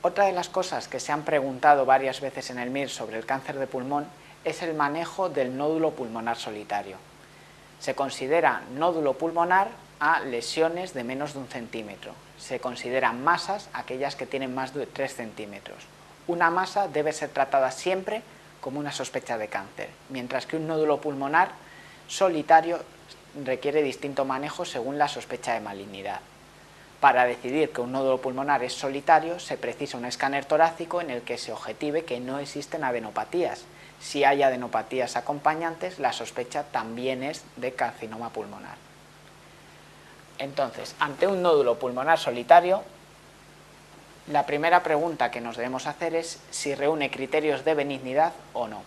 Otra de las cosas que se han preguntado varias veces en el MIR sobre el cáncer de pulmón es el manejo del nódulo pulmonar solitario. Se considera nódulo pulmonar a lesiones de menos de 1 centímetro. Se consideran masas aquellas que tienen más de 3 centímetros. Una masa debe ser tratada siempre como una sospecha de cáncer, mientras que un nódulo pulmonar solitario requiere distinto manejo según la sospecha de malignidad. Para decidir que un nódulo pulmonar es solitario, se precisa un escáner torácico en el que se objetive que no existen adenopatías. Si hay adenopatías acompañantes, la sospecha también es de carcinoma pulmonar. Entonces, ante un nódulo pulmonar solitario, la primera pregunta que nos debemos hacer es si reúne criterios de benignidad o no.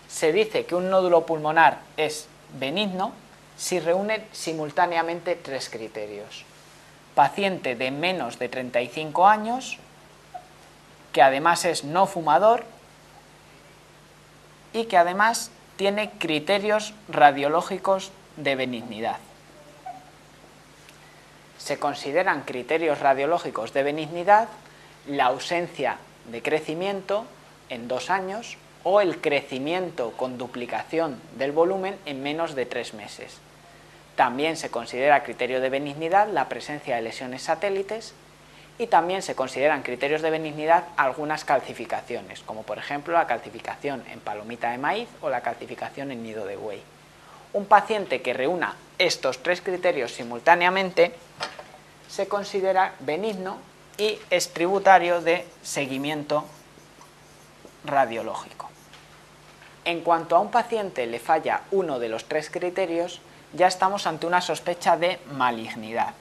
Se dice que un nódulo pulmonar es benigno si reúne simultáneamente 3 criterios. Paciente de menos de 35 años, que además es no fumador y que además tiene criterios radiológicos de benignidad. Se consideran criterios radiológicos de benignidad la ausencia de crecimiento en 2 años o el crecimiento con duplicación del volumen en menos de 3 meses. También se considera criterio de benignidad la presencia de lesiones satélites y también se consideran criterios de benignidad algunas calcificaciones, como por ejemplo la calcificación en palomita de maíz o la calcificación en nido de buey. Un paciente que reúna estos 3 criterios simultáneamente se considera benigno y es tributario de seguimiento radiológico. En cuanto a un paciente le falla uno de los 3 criterios, ya estamos ante una sospecha de malignidad.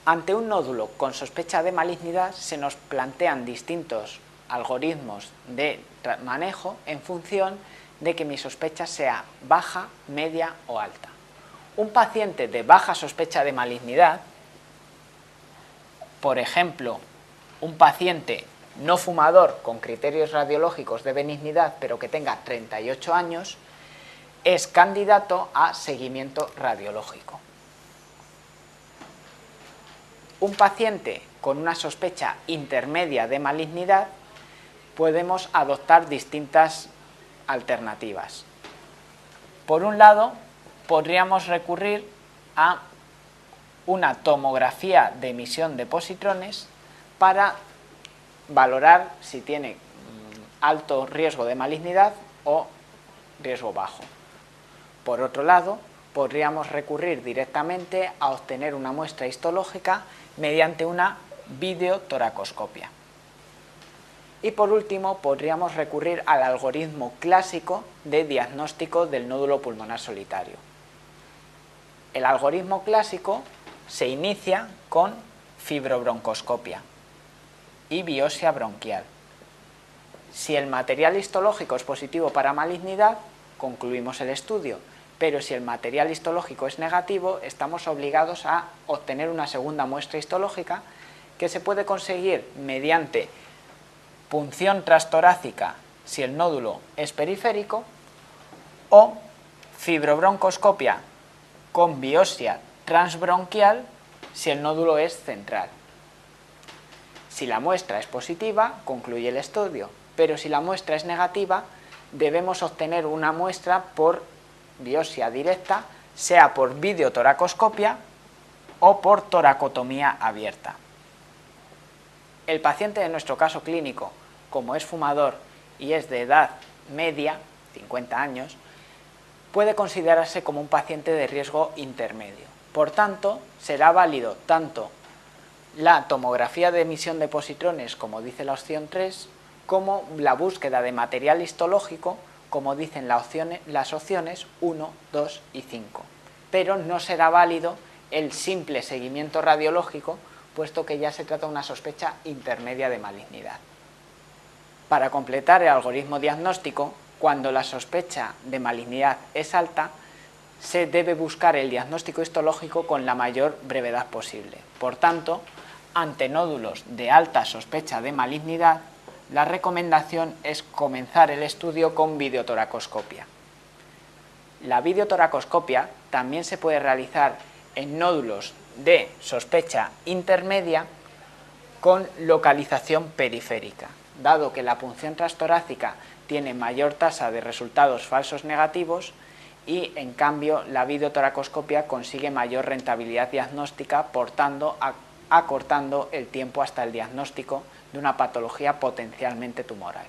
Ante un nódulo con sospecha de malignidad se nos plantean distintos algoritmos de manejo en función de que mi sospecha sea baja, media o alta. Un paciente de baja sospecha de malignidad, por ejemplo, un paciente no fumador con criterios radiológicos de benignidad pero que tenga 38 años, es candidato a seguimiento radiológico. Un paciente con una sospecha intermedia de malignidad podemos adoptar distintas alternativas. Por un lado, podríamos recurrir a una tomografía de emisión de positrones para valorar si tiene alto riesgo de malignidad o riesgo bajo. Por otro lado, podríamos recurrir directamente a obtener una muestra histológica mediante una videotoracoscopia. Y por último, podríamos recurrir al algoritmo clásico de diagnóstico del nódulo pulmonar solitario. El algoritmo clásico se inicia con fibrobroncoscopia y biopsia bronquial. Si el material histológico es positivo para malignidad, concluimos el estudio, pero si el material histológico es negativo, estamos obligados a obtener una segunda muestra histológica que se puede conseguir mediante punción transtorácica si el nódulo es periférico o fibrobroncoscopia con biopsia transbronquial si el nódulo es central. Si la muestra es positiva, concluye el estudio, pero si la muestra es negativa, debemos obtener una muestra por biopsia directa, sea por videotoracoscopia o por toracotomía abierta. El paciente de nuestro caso clínico, como es fumador y es de edad media, 50 años, puede considerarse como un paciente de riesgo intermedio. Por tanto, será válido tanto la tomografía de emisión de positrones, como dice la opción 3, como la búsqueda de material histológico, como dicen las opciones 1, 2 y 5. Pero no será válido el simple seguimiento radiológico, puesto que ya se trata de una sospecha intermedia de malignidad. Para completar el algoritmo diagnóstico, cuando la sospecha de malignidad es alta, se debe buscar el diagnóstico histológico con la mayor brevedad posible. Por tanto, ante nódulos de alta sospecha de malignidad, la recomendación es comenzar el estudio con videotoracoscopia. La videotoracoscopia también se puede realizar en nódulos de sospecha intermedia con localización periférica, dado que la punción transtorácica tiene mayor tasa de resultados falsos negativos y en cambio la videotoracoscopia consigue mayor rentabilidad diagnóstica, por tanto acortando el tiempo hasta el diagnóstico de una patología potencialmente tumoral.